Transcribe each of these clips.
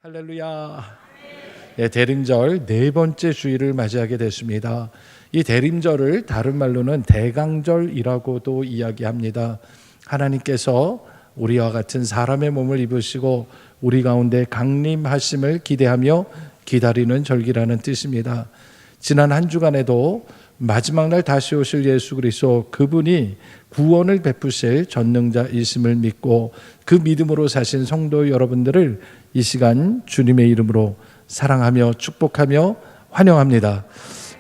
할렐루야. 네, 대림절 네 번째 주일을 맞이하게 됐습니다. 이 대림절을 다른 말로는 대강절이라고도 이야기합니다. 하나님께서 우리와 같은 사람의 몸을 입으시고 우리 가운데 강림하심을 기대하며 기다리는 절기라는 뜻입니다. 지난 한 주간에도 마지막 날 다시 오실 예수 그리스도, 그분이 구원을 베푸실 전능자이심을 믿고 그 믿음으로 사신 성도 여러분들을 이 시간 주님의 이름으로 사랑하며 축복하며 환영합니다.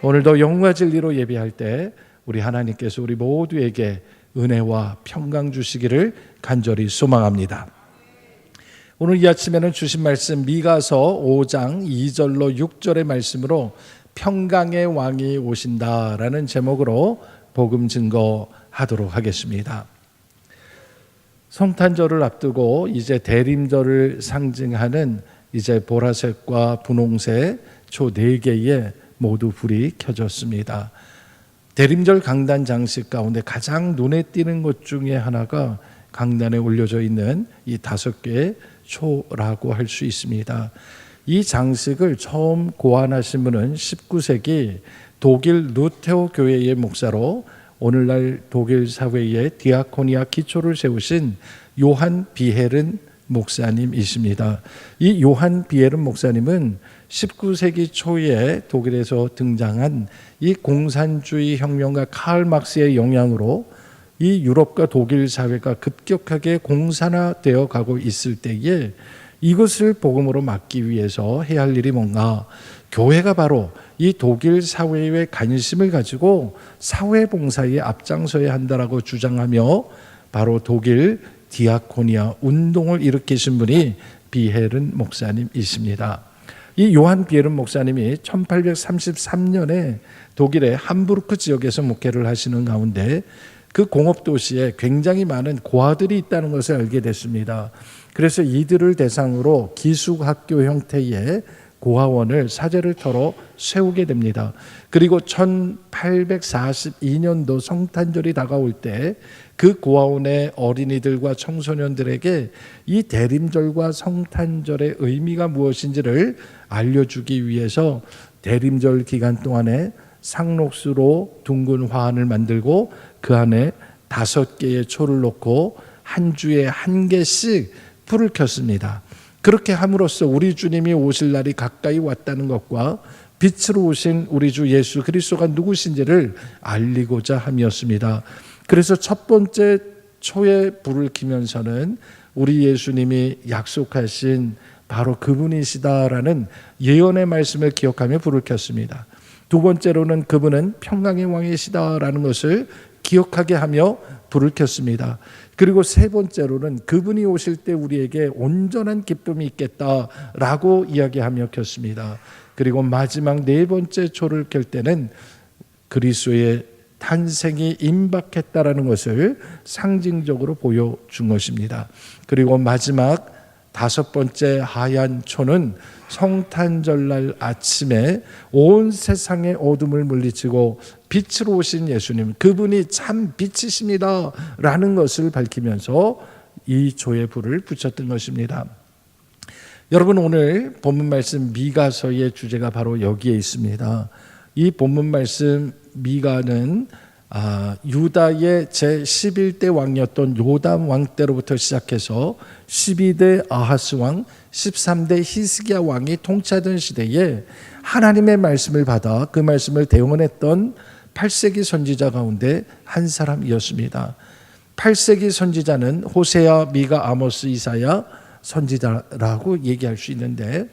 오늘도 영과 진리로 예배할 때 우리 하나님께서 우리 모두에게 은혜와 평강 주시기를 간절히 소망합니다. 오늘 이 아침에는 주신 말씀 미가서 5장 2절로 6절의 말씀으로 평강의 왕이 오신다라는 제목으로 복음 증거하도록 하겠습니다. 성탄절을 앞두고 이제 대림절을 상징하는 이제 보라색과 분홍색 초 4개의 모두 불이 켜졌습니다. 대림절 강단 장식 가운데 가장 눈에 띄는 것 중에 하나가 강단에 올려져 있는 이 5개의 초라고 할 수 있습니다. 이 장식을 처음 고안하신 분은 19세기 독일 루테오 교회의 목사로 오늘날 독일 사회의 디아코니아 기초를 세우신 요한 비헤른 목사님이십니다. 이 요한 비헤른 목사님은 19세기 초에 독일에서 등장한 이 공산주의 혁명가 칼 막스의 영향으로 이 유럽과 독일 사회가 급격하게 공산화되어 가고 있을 때에 이것을 복음으로 막기 위해서 해야 할 일이 뭔가, 교회가 바로 이 독일 사회에 관심을 가지고 사회봉사에 앞장서야 한다라고 주장하며 바로 독일 디아코니아 운동을 일으키신 분이 비헤른 목사님이십니다. 이 요한 비헤른 목사님이 1833년에 독일의 함부르크 지역에서 목회를 하시는 가운데 그 공업도시에 굉장히 많은 고아들이 있다는 것을 알게 됐습니다. 그래서 이들을 대상으로 기숙학교 형태의 고아원을 사제를 털어 세우게 됩니다. 그리고 1842년도 성탄절이 다가올 때 그 고아원의 어린이들과 청소년들에게 이 대림절과 성탄절의 의미가 무엇인지를 알려주기 위해서 대림절 기간 동안에 상록수로 둥근 화환을 만들고 그 안에 5개의 초를 놓고 한 주에 1개씩 불을 켰습니다. 그렇게 함으로써 우리 주님이 오실 날이 가까이 왔다는 것과 빛으로 오신 우리 주 예수 그리스도가 누구신지를 알리고자 함이었습니다. 그래서 첫 번째 초에 불을 켜면서는 우리 예수님이 약속하신 바로 그분이시다라는 예언의 말씀을 기억하며 불을 켰습니다. 두 번째로는 그분은 평강의 왕이시다라는 것을 기억하게 하며 불을 켰습니다. 그리고 세 번째로는 그분이 오실 때 우리에게 온전한 기쁨이 있겠다라고 이야기하며 켰습니다. 그리고 마지막 4번째 초를 켤 때는 그리스도의 탄생이 임박했다라는 것을 상징적으로 보여준 것입니다. 그리고 마지막 5번째 하얀 초는 성탄절날 아침에 온 세상의 어둠을 물리치고 빛으로 오신 예수님, 그분이 참 빛이십니다 라는 것을 밝히면서 이 초의 불을 붙였던 것입니다. 여러분, 오늘 본문 말씀 미가서의 주제가 바로 여기에 있습니다. 이 본문 말씀 미가는 유다의 제11대 왕이었던 요담 왕 때로부터 시작해서 12대 아하스 왕, 13대 히스기야 왕이 통치하던 시대에 하나님의 말씀을 받아 그 말씀을 대언했던 8세기 선지자 가운데 한 사람이었습니다. 8세기 선지자는 호세아, 미가, 아모스, 이사야 선지자라고 얘기할 수 있는데,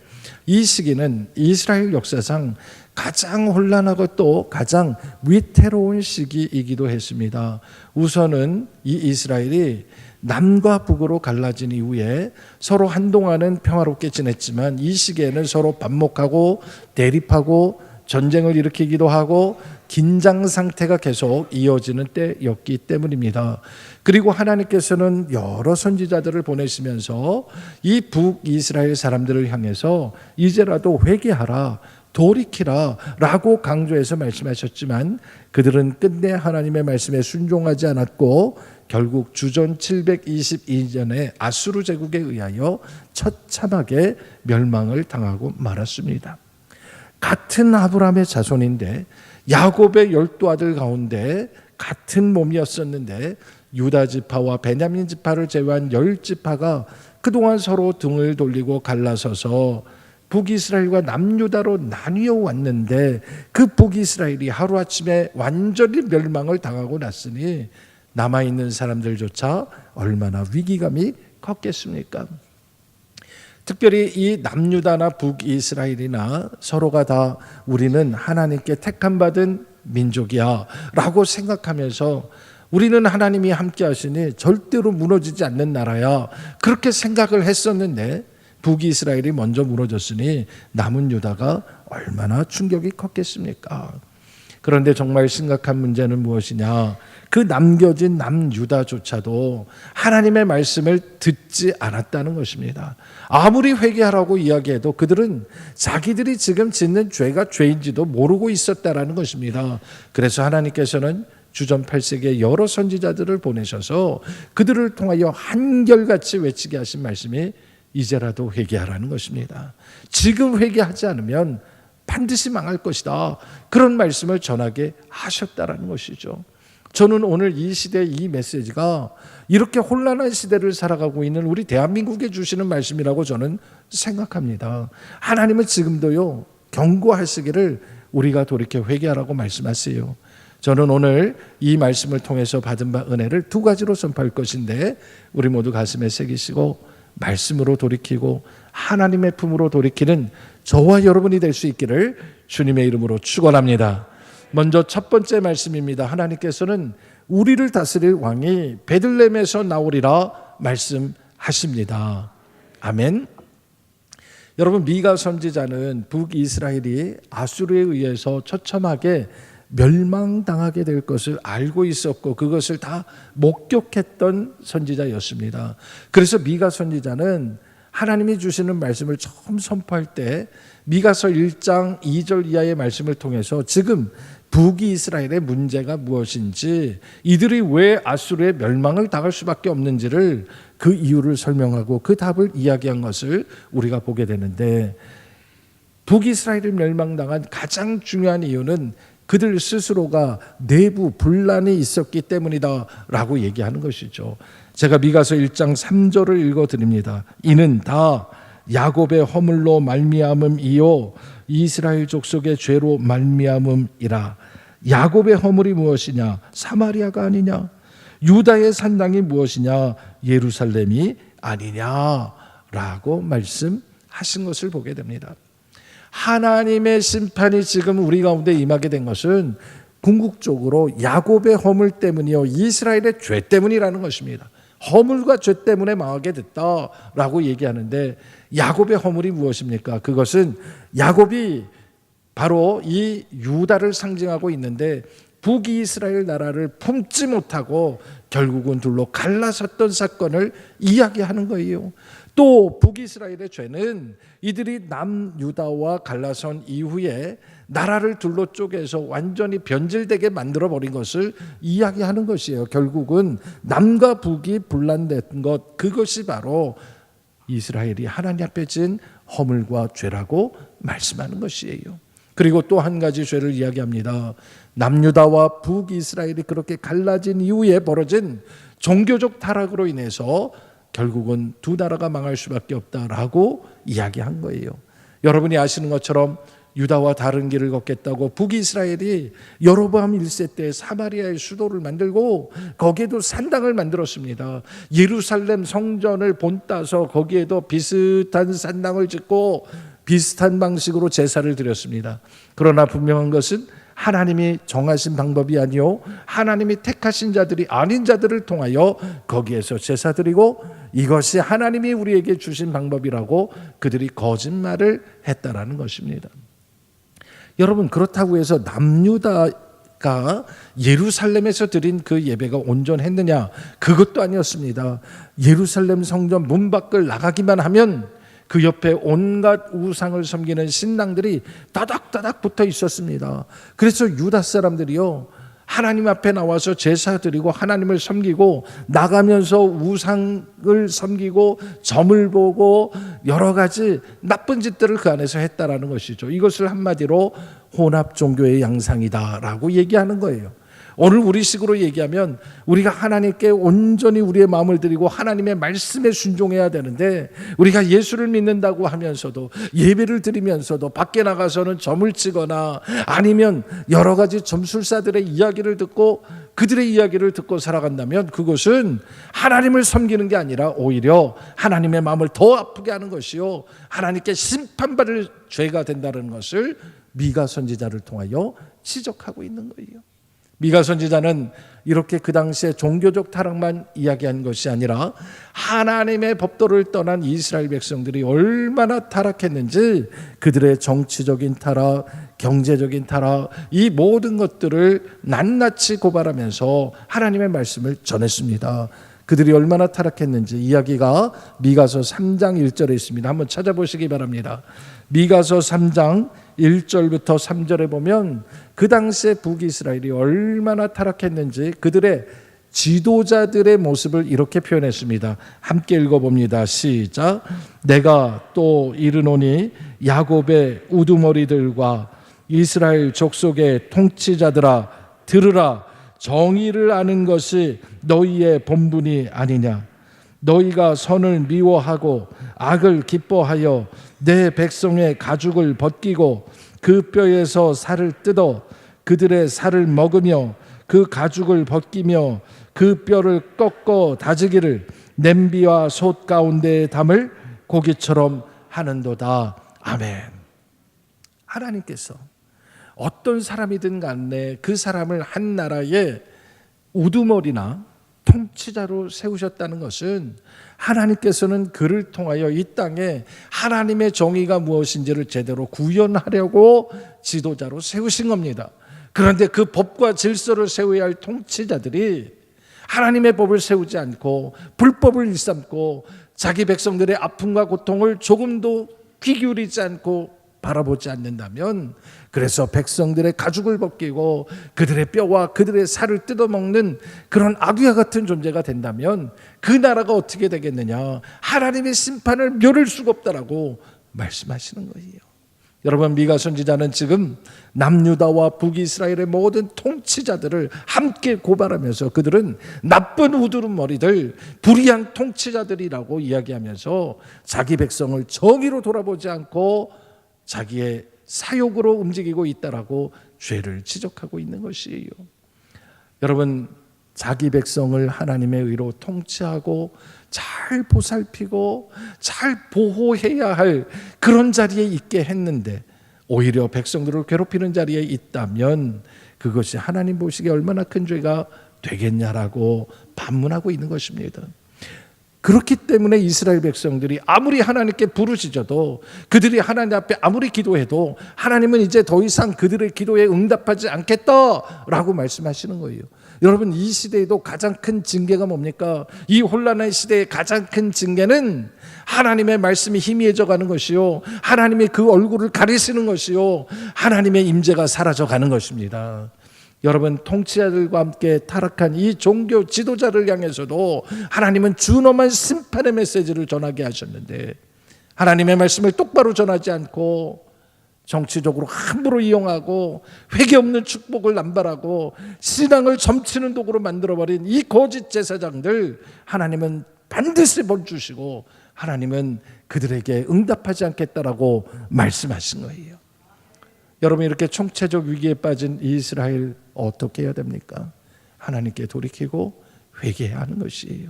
이 시기는 이스라엘 역사상 가장 혼란하고 또 가장 위태로운 시기이기도 했습니다. 우선은 이 이스라엘이 남과 북으로 갈라진 이후에 서로 한동안은 평화롭게 지냈지만 이 시기에는 서로 반목하고 대립하고 전쟁을 일으키기도 하고 긴장 상태가 계속 이어지는 때였기 때문입니다. 그리고 하나님께서는 여러 선지자들을 보내시면서 이 북이스라엘 사람들을 향해서 이제라도 회개하라, 돌이키라 라고 강조해서 말씀하셨지만 그들은 끝내 하나님의 말씀에 순종하지 않았고 결국 주전 722년에 아수르 제국에 의하여 처참하게 멸망을 당하고 말았습니다. 같은 아브라함의 자손인데 야곱의 12아들 가운데 같은 몸이었었는데 유다 지파와 베냐민 지파를 제외한 10지파가 그동안 서로 등을 돌리고 갈라서서 북이스라엘과 남유다로 나뉘어 왔는데 그 북이스라엘이 하루아침에 완전히 멸망을 당하고 났으니 남아있는 사람들조차 얼마나 위기감이 컸겠습니까? 특별히 이 남유다나 북이스라엘이나 서로가 다 우리는 하나님께 택함받은 민족이야 라고 생각하면서 우리는 하나님이 함께 하시니 절대로 무너지지 않는 나라야 그렇게 생각을 했었는데 북이스라엘이 먼저 무너졌으니 남은 유다가 얼마나 충격이 컸겠습니까? 그런데 정말 심각한 문제는 무엇이냐? 그 남겨진 남유다조차도 하나님의 말씀을 듣지 않았다는 것입니다. 아무리 회개하라고 이야기해도 그들은 자기들이 지금 짓는 죄가 죄인지도 모르고 있었다라는 것입니다. 그래서 하나님께서는 주전 8세기에 여러 선지자들을 보내셔서 그들을 통하여 한결같이 외치게 하신 말씀이 이제라도 회개하라는 것입니다. 지금 회개하지 않으면 반드시 망할 것이다. 그런 말씀을 전하게 하셨다라는 것이죠. 저는 오늘 이 시대 이 메시지가 이렇게 혼란한 시대를 살아가고 있는 우리 대한민국에 주시는 말씀이라고 저는 생각합니다. 하나님은 지금도요 경고하시기를 우리가 돌이켜 회개하라고 말씀하세요. 저는 오늘 이 말씀을 통해서 받은 바 은혜를 두 가지로 선포할 것인데 우리 모두 가슴에 새기시고 말씀으로 돌이키고 하나님의 품으로 돌이키는 저와 여러분이 될 수 있기를 주님의 이름으로 축원합니다. 먼저 첫 번째 말씀입니다. 하나님께서는 우리를 다스릴 왕이 베들레헴에서 나오리라 말씀하십니다. 아멘. 여러분, 미가 선지자는 북이스라엘이 아수르에 의해서 처참하게 멸망당하게 될 것을 알고 있었고 그것을 다 목격했던 선지자였습니다. 그래서 미가 선지자는 하나님이 주시는 말씀을 처음 선포할 때 미가서 1장 2절 이하의 말씀을 통해서 지금 북이스라엘의 문제가 무엇인지 이들이 왜 아수르의 멸망을 당할 수밖에 없는지를 그 이유를 설명하고 그 답을 이야기한 것을 우리가 보게 되는데 북이스라엘이 멸망당한 가장 중요한 이유는 그들 스스로가 내부 분란이 있었기 때문이다라고 얘기하는 것이죠. 제가 미가서 1장 3절을 읽어드립니다. 이는 다 야곱의 허물로 말미암음이요 이스라엘 족속의 죄로 말미암음이라. 야곱의 허물이 무엇이냐? 사마리아가 아니냐? 유다의 산당이 무엇이냐? 예루살렘이 아니냐라고 말씀하신 것을 보게 됩니다. 하나님의 심판이 지금 우리 가운데 임하게 된 것은 궁극적으로 야곱의 허물 때문이요 이스라엘의 죄 때문이라는 것입니다. 허물과 죄 때문에 망하게 됐다라고 얘기하는데 야곱의 허물이 무엇입니까? 그것은 야곱이 바로 이 유다를 상징하고 있는데 북이스라엘 나라를 품지 못하고 결국은 둘로 갈라섰던 사건을 이야기하는 거예요. 또 북이스라엘의 죄는 이들이 남유다와 갈라선 이후에 나라를 둘로 쪼개서 완전히 변질되게 만들어버린 것을 이야기하는 것이에요. 결국은 남과 북이 분란된 것, 그것이 바로 이스라엘이 하나님 앞에 진 허물과 죄라고 말씀하는 것이에요. 그리고 또 한 가지 죄를 이야기합니다. 남유다와 북이스라엘이 그렇게 갈라진 이후에 벌어진 종교적 타락으로 인해서 결국은 두 나라가 망할 수밖에 없다라고 이야기한 거예요. 여러분이 아시는 것처럼 유다와 다른 길을 걷겠다고 북이스라엘이 여로보암 1세 때 사마리아의 수도를 만들고 거기에도 산당을 만들었습니다. 예루살렘 성전을 본따서 거기에도 비슷한 산당을 짓고 비슷한 방식으로 제사를 드렸습니다. 그러나 분명한 것은 하나님이 정하신 방법이 아니요 하나님이 택하신 자들이 아닌 자들을 통하여 거기에서 제사 드리고 이것이 하나님이 우리에게 주신 방법이라고 그들이 거짓말을 했다라는 것입니다. 여러분, 그렇다고 해서 남유다가 예루살렘에서 드린 그 예배가 온전했느냐? 그것도 아니었습니다. 예루살렘 성전 문 밖을 나가기만 하면 그 옆에 온갖 우상을 섬기는 신당들이 따닥따닥 붙어 있었습니다. 그래서 유다 사람들이요 하나님 앞에 나와서 제사 드리고 하나님을 섬기고 나가면서 우상을 섬기고 점을 보고 여러 가지 나쁜 짓들을 그 안에서 했다라는 것이죠. 이것을 한마디로 혼합 종교의 양상이다라고 얘기하는 거예요. 오늘 우리식으로 얘기하면 우리가 하나님께 온전히 우리의 마음을 드리고 하나님의 말씀에 순종해야 되는데, 우리가 예수를 믿는다고 하면서도 예배를 드리면서도 밖에 나가서는 점을 치거나 아니면 여러 가지 점술사들의 이야기를 듣고 그들의 이야기를 듣고 살아간다면 그것은 하나님을 섬기는 게 아니라 오히려 하나님의 마음을 더 아프게 하는 것이요, 하나님께 심판받을 죄가 된다는 것을 미가 선지자를 통하여 지적하고 있는 거예요. 미가 선지자는 이렇게 그 당시에 종교적 타락만 이야기한 것이 아니라 하나님의 법도를 떠난 이스라엘 백성들이 얼마나 타락했는지, 그들의 정치적인 타락, 경제적인 타락, 이 모든 것들을 낱낱이 고발하면서 하나님의 말씀을 전했습니다. 그들이 얼마나 타락했는지 이야기가 미가서 3장 1절에 있습니다. 한번 찾아보시기 바랍니다. 미가서 3장 1절부터 3절에 보면 그 당시에 북이스라엘이 얼마나 타락했는지 그들의 지도자들의 모습을 이렇게 표현했습니다. 함께 읽어봅니다. 시작. 내가 또 이르노니 야곱의 우두머리들과 이스라엘 족속의 통치자들아, 들으라. 정의를 아는 것이 너희의 본분이 아니냐. 너희가 선을 미워하고 악을 기뻐하여 내 백성의 가죽을 벗기고 그 뼈에서 살을 뜯어 그들의 살을 먹으며 그 가죽을 벗기며 그 뼈를 꺾어 다지기를 냄비와 솥 가운데에 담을 고기처럼 하는도다. 아멘. 하나님께서 어떤 사람이든 간에 그 사람을 한 나라의 우두머리나 통치자로 세우셨다는 것은 하나님께서는 그를 통하여 이 땅에 하나님의 정의가 무엇인지를 제대로 구현하려고 지도자로 세우신 겁니다. 그런데 그 법과 질서를 세워야 할 통치자들이 하나님의 법을 세우지 않고 불법을 일삼고 자기 백성들의 아픔과 고통을 조금도 귀 기울이지 않고 바라보지 않는다면, 그래서 백성들의 가죽을 벗기고 그들의 뼈와 그들의 살을 뜯어먹는 그런 악귀와 같은 존재가 된다면 그 나라가 어떻게 되겠느냐. 하나님의 심판을 멸할 수가 없다라고 말씀하시는 거예요. 여러분, 미가 선지자는 지금 남유다와 북이스라엘의 모든 통치자들을 함께 고발하면서 그들은 나쁜 우두머리들, 불의한 통치자들이라고 이야기하면서 자기 백성을 정의로 돌아보지 않고 자기의 사욕으로 움직이고 있다라고 죄를 지적하고 있는 것이에요. 여러분, 자기 백성을 하나님의 의로 통치하고 잘 보살피고 잘 보호해야 할 그런 자리에 있게 했는데 오히려 백성들을 괴롭히는 자리에 있다면 그것이 하나님 보시기에 얼마나 큰 죄가 되겠냐라고 반문하고 있는 것입니다. 그렇기 때문에 이스라엘 백성들이 아무리 하나님께 부르짖어도, 그들이 하나님 앞에 아무리 기도해도 하나님은 이제 더 이상 그들의 기도에 응답하지 않겠다라고 말씀하시는 거예요. 여러분, 이 시대에도 가장 큰 징계가 뭡니까? 이 혼란한 시대의 가장 큰 징계는 하나님의 말씀이 희미해져 가는 것이요, 하나님의 그 얼굴을 가리시는 것이요, 하나님의 임재가 사라져 가는 것입니다. 여러분, 통치자들과 함께 타락한 이 종교 지도자를 향해서도 하나님은 준엄한 심판의 메시지를 전하게 하셨는데, 하나님의 말씀을 똑바로 전하지 않고 정치적으로 함부로 이용하고 회개 없는 축복을 남발하고 신앙을 점치는 도구로 만들어버린 이 거짓 제사장들, 하나님은 반드시 벌 주시고 하나님은 그들에게 응답하지 않겠다라고 말씀하신 거예요. 여러분, 이렇게 총체적 위기에 빠진 이스라엘 어떻게 해야 됩니까? 하나님께 돌이키고 회개해야 하는 것이에요.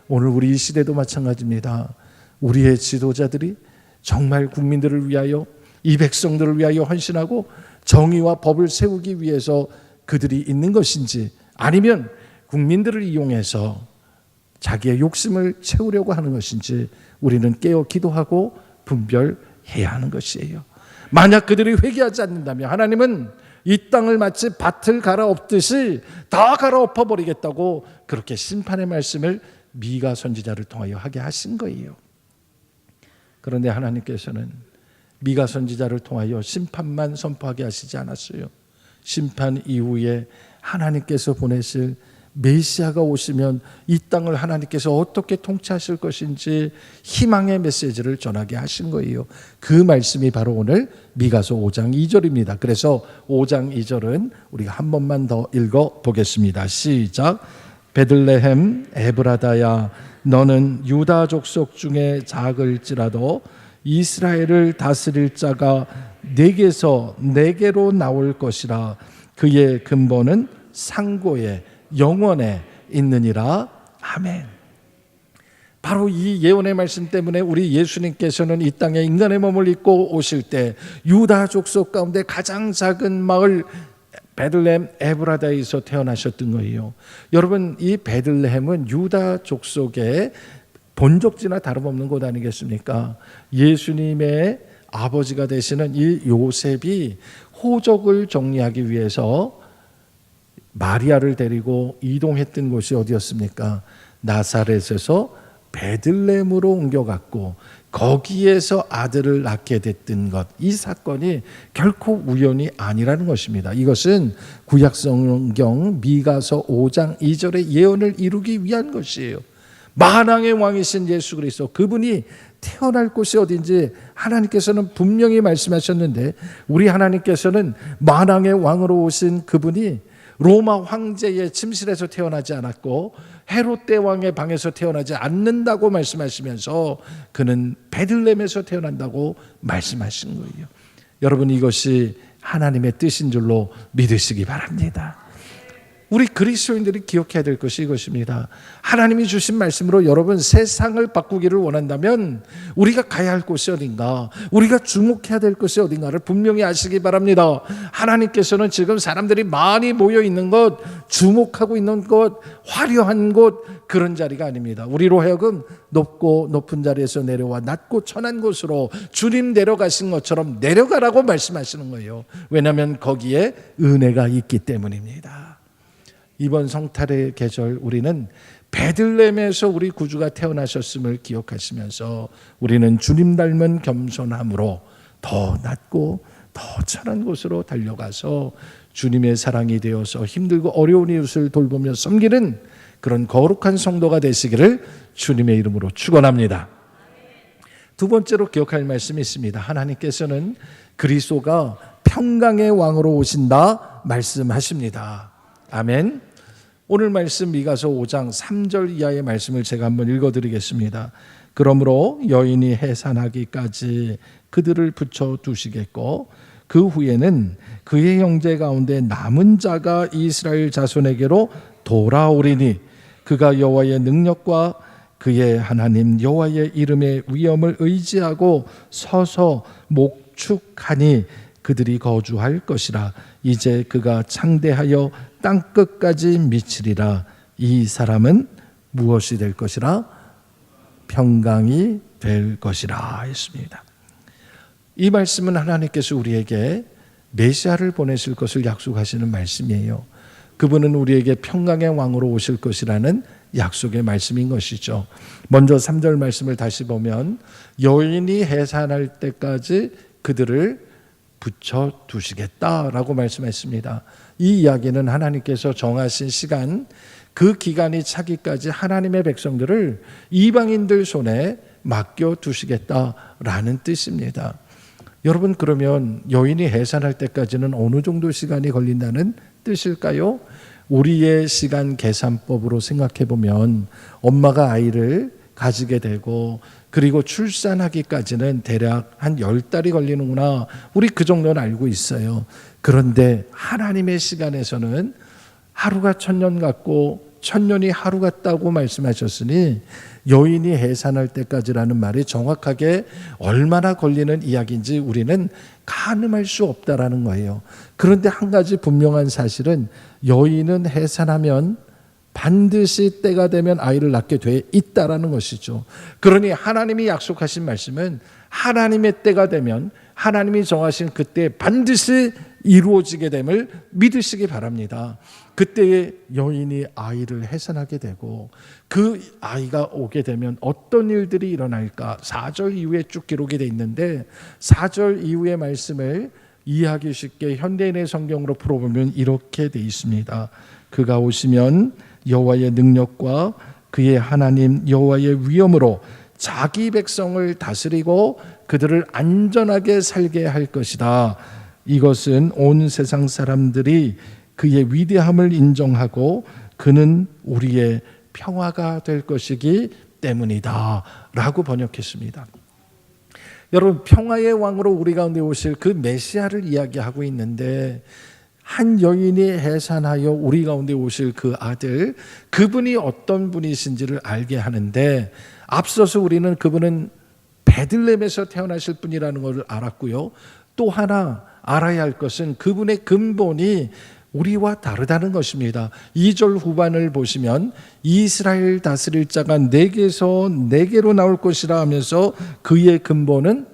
오늘 우리 이 시대도 마찬가지입니다. 우리의 지도자들이 정말 국민들을 위하여, 이 백성들을 위하여 헌신하고 정의와 법을 세우기 위해서 그들이 있는 것인지, 아니면 국민들을 이용해서 자기의 욕심을 채우려고 하는 것인지 우리는 깨어 기도하고 분별해야 하는 것이에요. 만약 그들이 회개하지 않는다면 하나님은 이 땅을 마치 밭을 갈아엎듯이 다 갈아엎어 버리겠다고 그렇게 심판의 말씀을 미가 선지자를 통하여 하게 하신 거예요. 그런데 하나님께서는 미가 선지자를 통하여 심판만 선포하게 하시지 않았어요. 심판 이후에 하나님께서 보내실 메시아가 오시면 이 땅을 하나님께서 어떻게 통치하실 것인지 희망의 메시지를 전하게 하신 거예요. 그 말씀이 바로 오늘 미가서 5장 2절입니다. 그래서 5장 2절은 우리가 한 번만 더 읽어보겠습니다. 시작. 베들레헴 에브라다야, 너는 유다 족속 중에 작을지라도 이스라엘을 다스릴 자가 네게서 네게로 나올 것이라. 그의 근본은 상고에 영원에 있느니라. 아멘. 바로 이 예언의 말씀 때문에 우리 예수님께서는 이 땅에 인간의 몸을 입고 오실 때 유다 족속 가운데 가장 작은 마을 베들레헴 에브라다에서 태어나셨던 거예요. 여러분, 이 베들레헴은 유다 족속의 본적지나 다름없는 곳 아니겠습니까? 예수님의 아버지가 되시는 이 요셉이 호적을 정리하기 위해서 마리아를 데리고 이동했던 곳이 어디였습니까? 나사렛에서 베들레헴으로 옮겨갔고 거기에서 아들을 낳게 됐던 것, 이 사건이 결코 우연이 아니라는 것입니다. 이것은 구약성경 미가서 5장 2절의 예언을 이루기 위한 것이에요. 만왕의 왕이신 예수 그리스도, 그분이 태어날 곳이 어딘지 하나님께서는 분명히 말씀하셨는데, 우리 하나님께서는 만왕의 왕으로 오신 그분이 로마 황제의 침실에서 태어나지 않았고 헤롯 대왕의 방에서 태어나지 않는다고 말씀하시면서 그는 베들레헴에서 태어난다고 말씀하신 거예요. 여러분, 이것이 하나님의 뜻인 줄로 믿으시기 바랍니다. 우리 그리스도인들이 기억해야 될 것이 이것입니다. 하나님이 주신 말씀으로 여러분 세상을 바꾸기를 원한다면 우리가 가야 할 곳이 어딘가, 우리가 주목해야 될 것이 어딘가를 분명히 아시기 바랍니다. 하나님께서는 지금 사람들이 많이 모여 있는 것, 주목하고 있는 것, 화려한 곳, 그런 자리가 아닙니다. 우리로 하여금 높고 높은 자리에서 내려와 낮고 천한 곳으로 주님 내려가신 것처럼 내려가라고 말씀하시는 거예요. 왜냐하면 거기에 은혜가 있기 때문입니다. 이번 성탄의 계절 우리는 베들레헴에서 우리 구주가 태어나셨음을 기억하시면서 우리는 주님 닮은 겸손함으로 더 낮고 더 천한 곳으로 달려가서 주님의 사랑이 되어서 힘들고 어려운 이웃을 돌보며 섬기는 그런 거룩한 성도가 되시기를 주님의 이름으로 축원합니다. 두 번째로 기억할 말씀이 있습니다. 하나님께서는 그리스도가 평강의 왕으로 오신다 말씀하십니다. 아멘. 오늘 말씀 미가서 5장 3절 이하의 말씀을 제가 한번 읽어드리겠습니다. 그러므로 여인이 해산하기까지 그들을 붙여두시겠고 그 후에는 그의 형제 가운데 남은 자가 이스라엘 자손에게로 돌아오리니 그가 여호와의 능력과 그의 하나님 여호와의 이름의 위엄을 의지하고 서서 목축하니 그들이 거주할 것이라. 이제 그가 창대하여 땅끝까지 미치리라. 이 사람은 무엇이 될 것이라? 평강이 될 것이라 했습니다. 이 말씀은 하나님께서 우리에게 메시아를 보내실 것을 약속하시는 말씀이에요. 그분은 우리에게 평강의 왕으로 오실 것이라는 약속의 말씀인 것이죠. 먼저 3절 말씀을 다시 보면 여인이 해산할 때까지 그들을 붙여두시겠다라고 말씀했습니다. 이 이야기는 하나님께서 정하신 시간, 그 기간이 차기까지 하나님의 백성들을 이방인들 손에 맡겨두시겠다라는 뜻입니다. 여러분, 그러면 여인이 해산할 때까지는 어느 정도 시간이 걸린다는 뜻일까요? 우리의 시간 계산법으로 생각해 보면 엄마가 아이를 가지게 되고 그리고 출산하기까지는 대략 한 10달이 걸리는구나, 우리 그 정도는 알고 있어요. 그런데 하나님의 시간에서는 하루가 천년 같고 천년이 하루 같다고 말씀하셨으니 여인이 해산할 때까지라는 말이 정확하게 얼마나 걸리는 이야기인지 우리는 가늠할 수 없다라는 거예요. 그런데 한 가지 분명한 사실은 여인은 해산하면 반드시 때가 되면 아이를 낳게 돼 있다라는 것이죠. 그러니 하나님이 약속하신 말씀은 하나님의 때가 되면 하나님이 정하신 그때에 반드시 이루어지게 됨을 믿으시기 바랍니다. 그때에 여인이 아이를 해산하게 되고 그 아이가 오게 되면 어떤 일들이 일어날까? 4절 이후에 쭉 기록이 되어 있는데 4절 이후의 말씀을 이해하기 쉽게 현대인의 성경으로 풀어보면 이렇게 돼 있습니다. 그가 오시면 여호와의 능력과 그의 하나님 여호와의 위엄으로 자기 백성을 다스리고 그들을 안전하게 살게 할 것이다. 이것은 온 세상 사람들이 그의 위대함을 인정하고 그는 우리의 평화가 될 것이기 때문이다 라고 번역했습니다. 여러분, 평화의 왕으로 우리 가운데 오실 그 메시아를 이야기하고 있는데, 한 여인이 해산하여 우리 가운데 오실 그 아들, 그분이 어떤 분이신지를 알게 하는데, 앞서서 우리는 그분은 베들레헴에서 태어나실 분이라는 것을 알았고요. 또 하나 알아야 할 것은 그분의 근본이 우리와 다르다는 것입니다. 2절 후반을 보시면 이스라엘 다스릴 자가 내게서 내게로 나올 것이라 하면서 그의 근본은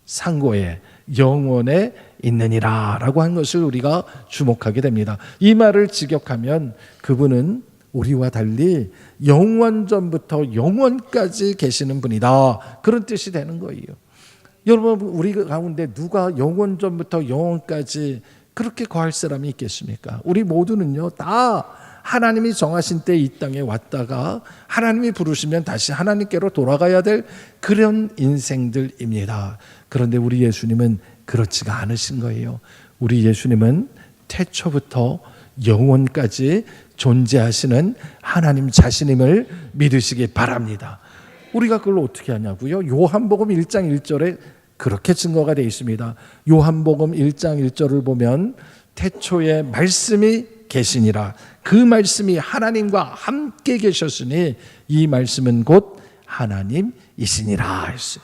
상고에 영원에 있느니라 라고 한 것을 우리가 주목하게 됩니다. 이 말을 직역하면 그분은 우리와 달리 영원 전부터 영원까지 계시는 분이다, 그런 뜻이 되는 거예요. 여러분, 우리 가운데 누가 영원 전부터 영원까지 그렇게 거할 사람이 있겠습니까? 우리 모두는요, 다 하나님이 정하신 때 이 땅에 왔다가 하나님이 부르시면 다시 하나님께로 돌아가야 될 그런 인생들입니다. 그런데 우리 예수님은 그렇지가 않으신 거예요. 우리 예수님은 태초부터 영원까지 존재하시는 하나님 자신임을 믿으시기 바랍니다. 우리가 그걸 어떻게 하냐고요? 요한복음 1장 1절에 그렇게 증거가 되어 있습니다. 요한복음 1장 1절을 보면 태초에 말씀이 계시니라, 그 말씀이 하나님과 함께 계셨으니 이 말씀은 곧 하나님이시니라 했어요.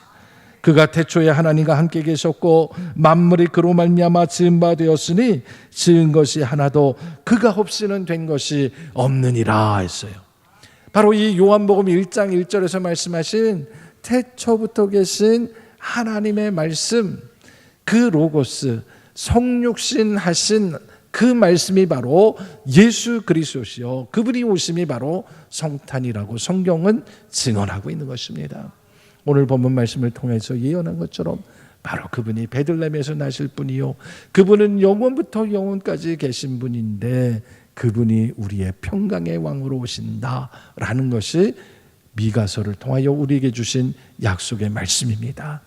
그가 태초에 하나님과 함께 계셨고 만물이 그로 말미암아 지은 바 되었으니 지은 것이 하나도 그가 없이는 된 것이 없느니라 했어요. 바로 이 요한복음 1장 1절에서 말씀하신 태초부터 계신 하나님의 말씀, 그 로고스, 성육신 하신 그 말씀이 바로 예수 그리스도시요, 그분이 오심이 바로 성탄이라고 성경은 증언하고 있는 것입니다. 오늘 본문 말씀을 통해서 예언한 것처럼 바로 그분이 베들레헴에서 나실 분이요, 그분은 영원부터 영원까지 계신 분인데 그분이 우리의 평강의 왕으로 오신다라는 것이 미가서를 통하여 우리에게 주신 약속의 말씀입니다.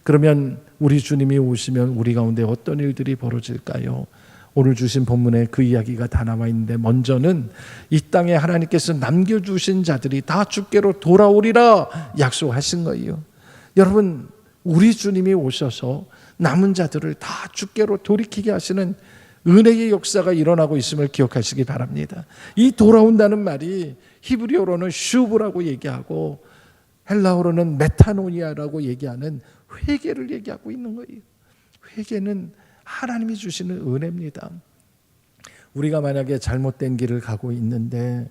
그러면 우리 주님이 오시면 우리 가운데 어떤 일들이 벌어질까요? 오늘 주신 본문에 그 이야기가 다 나와 있는데, 먼저는 이 땅에 하나님께서 남겨주신 자들이 다 주께로 돌아오리라 약속하신 거예요. 여러분, 우리 주님이 오셔서 남은 자들을 다 주께로 돌이키게 하시는 은혜의 역사가 일어나고 있음을 기억하시기 바랍니다. 이 돌아온다는 말이 히브리어로는 슈브라고 얘기하고 헬라어로는 메타노니아라고 얘기하는 회개를 얘기하고 있는 거예요. 회개는 하나님이 주시는 은혜입니다. 우리가 만약에 잘못된 길을 가고 있는데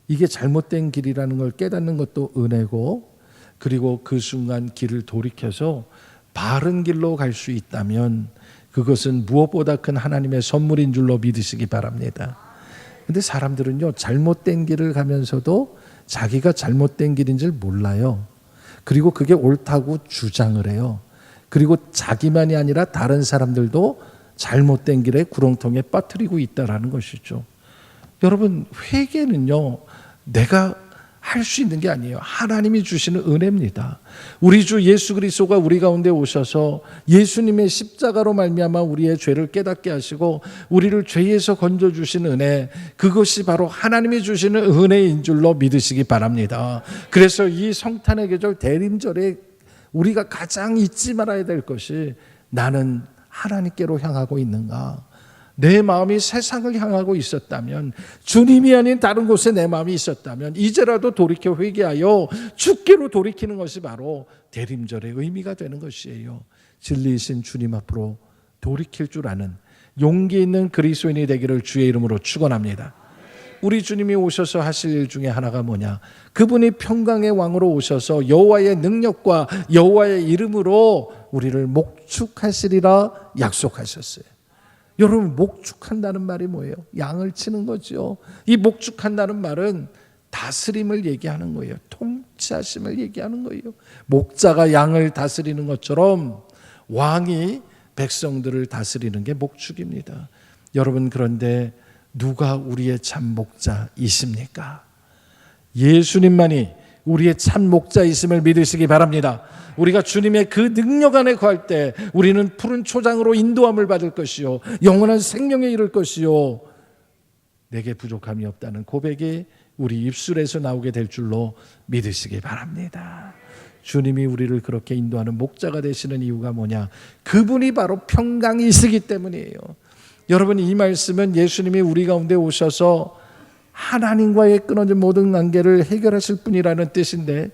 이게 잘못된 길이라는 걸 깨닫는 것도 은혜고, 그리고 그 순간 길을 돌이켜서 바른 길로 갈 수 있다면 그것은 무엇보다 큰 하나님의 선물인 줄로 믿으시기 바랍니다. 근데 사람들은요, 잘못된 길을 가면서도 자기가 잘못된 길인 줄 몰라요. 그리고 그게 옳다고 주장을 해요. 그리고 자기만이 아니라 다른 사람들도 잘못된 길에 구렁텅이에 빠뜨리고 있다라는 것이죠. 여러분, 회개는요, 내가 할 수 있는 게 아니에요. 하나님이 주시는 은혜입니다. 우리 주 예수 그리스도가 우리 가운데 오셔서 예수님의 십자가로 말미암아 우리의 죄를 깨닫게 하시고 우리를 죄에서 건져주신 은혜, 그것이 바로 하나님이 주시는 은혜인 줄로 믿으시기 바랍니다. 그래서 이 성탄의 계절 대림절에 우리가 가장 잊지 말아야 될 것이, 나는 하나님께로 향하고 있는가? 내 마음이 세상을 향하고 있었다면, 주님이 아닌 다른 곳에 내 마음이 있었다면 이제라도 돌이켜 회개하여 주께로 돌이키는 것이 바로 대림절의 의미가 되는 것이에요. 진리이신 주님 앞으로 돌이킬 줄 아는 용기 있는 그리스도인이 되기를 주의 이름으로 축원합니다. 우리 주님이 오셔서 하실 일 중에 하나가 뭐냐? 그분이 평강의 왕으로 오셔서 여호와의 능력과 여호와의 이름으로 우리를 목축하시리라 약속하셨어요. 여러분, 목축한다는 말이 뭐예요? 양을 치는 거죠. 이 목축한다는 말은 다스림을 얘기하는 거예요. 통치하심을 얘기하는 거예요. 목자가 양을 다스리는 것처럼 왕이 백성들을 다스리는 게 목축입니다. 여러분, 그런데 누가 우리의 참 목자이십니까? 예수님만이 우리의 참 목자이심을 믿으시기 바랍니다. 우리가 주님의 그 능력 안에 거할 때 우리는 푸른 초장으로 인도함을 받을 것이요 영원한 생명에 이를 것이요 내게 부족함이 없다는 고백이 우리 입술에서 나오게 될 줄로 믿으시기 바랍니다. 주님이 우리를 그렇게 인도하는 목자가 되시는 이유가 뭐냐? 그분이 바로 평강이시기 때문이에요. 여러분, 이 말씀은 예수님이 우리 가운데 오셔서 하나님과의 끊어진 모든 관계를 해결하실 분이라는 뜻인데,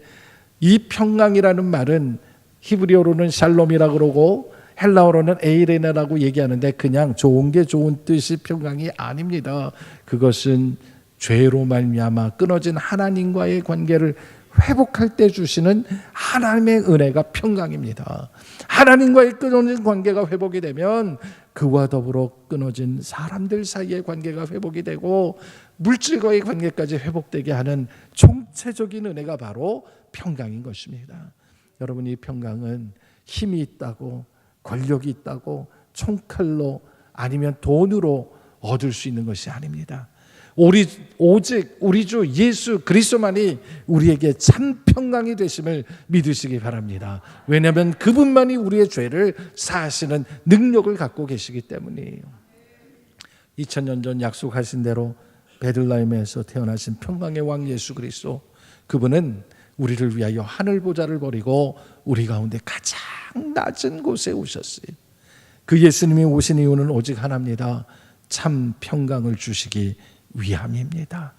이 평강이라는 말은 히브리어로는 샬롬이라고 그러고 헬라어로는 에이레나라고 얘기하는데 그냥 좋은 게 좋은 뜻이 평강이 아닙니다. 그것은 죄로 말미암아 끊어진 하나님과의 관계를 회복할 때 주시는 하나님의 은혜가 평강입니다. 하나님과의 끊어진 관계가 회복이 되면 그와 더불어 끊어진 사람들 사이의 관계가 회복이 되고 물질과의 관계까지 회복되게 하는 총체적인 은혜가 바로 평강인 것입니다. 여러분, 이 평강은 힘이 있다고, 권력이 있다고, 총칼로 아니면 돈으로 얻을 수 있는 것이 아닙니다. 오직 우리 주 예수 그리스도만이 우리에게 참 평강이 되심을 믿으시기 바랍니다. 왜냐하면 그분만이 우리의 죄를 사하시는 능력을 갖고 계시기 때문이에요. 2000년 전 약속하신 대로 베들레헴에서 태어나신 평강의 왕 예수 그리스도, 그분은 우리를 위하여 하늘 보좌를 버리고 우리 가운데 가장 낮은 곳에 오셨어요. 그 예수님이 오신 이유는 오직 하나입니다. 참 평강을 주시기 위함입니다.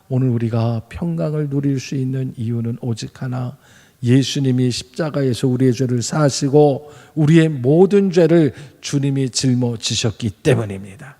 오늘 우리가 평강을 누릴 수 있는 이유는 오직 하나, 예수님이 십자가에서 우리의 죄를 사하시고 우리의 모든 죄를 주님이 짊어지셨기 때문입니다.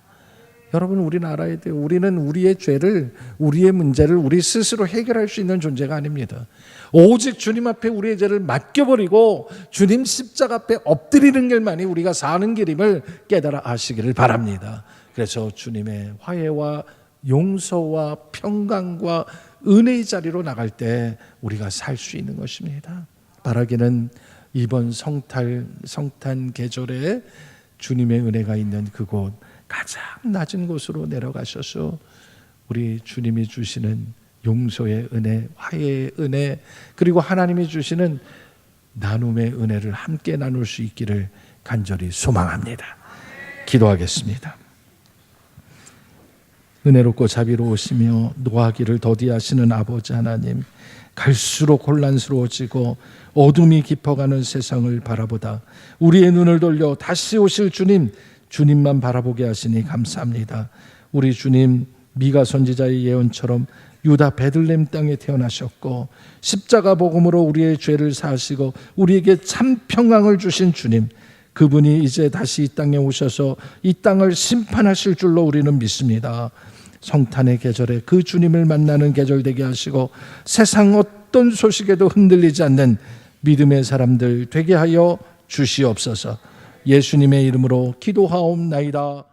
여러분, 우리는 알아야 돼요. 우리는 우리의 죄를, 우리의 문제를 우리 스스로 해결할 수 있는 존재가 아닙니다. 오직 주님 앞에 우리의 죄를 맡겨버리고 주님 십자가 앞에 엎드리는 길만이 우리가 사는 길임을 깨달아 아시기를 바랍니다. 그래서 주님의 화해와 용서와 평강과 은혜의 자리로 나갈 때 우리가 살 수 있는 것입니다. 바라기는 이번 성탄 계절에 주님의 은혜가 있는 그곳, 가장 낮은 곳으로 내려가셔서 우리 주님이 주시는 용서의 은혜, 화해의 은혜, 그리고 하나님이 주시는 나눔의 은혜를 함께 나눌 수 있기를 간절히 소망합니다. 기도하겠습니다. 은혜롭고 자비로우시며 노하기를 더디하시는 아버지 하나님, 갈수록 혼란스러워지고 어둠이 깊어가는 세상을 바라보다 우리의 눈을 돌려 다시 오실 주님만 바라보게 하시니 감사합니다. 우리 주님, 미가 선지자의 예언처럼 유다 베들레헴 땅에 태어나셨고 십자가 복음으로 우리의 죄를 사하시고 우리에게 참 평강을 주신 주님, 그분이 이제 다시 이 땅에 오셔서 이 땅을 심판하실 줄로 우리는 믿습니다. 성탄의 계절에 그 주님을 만나는 계절 되게 하시고 세상 어떤 소식에도 흔들리지 않는 믿음의 사람들 되게 하여 주시옵소서. 예수님의 이름으로 기도하옵나이다.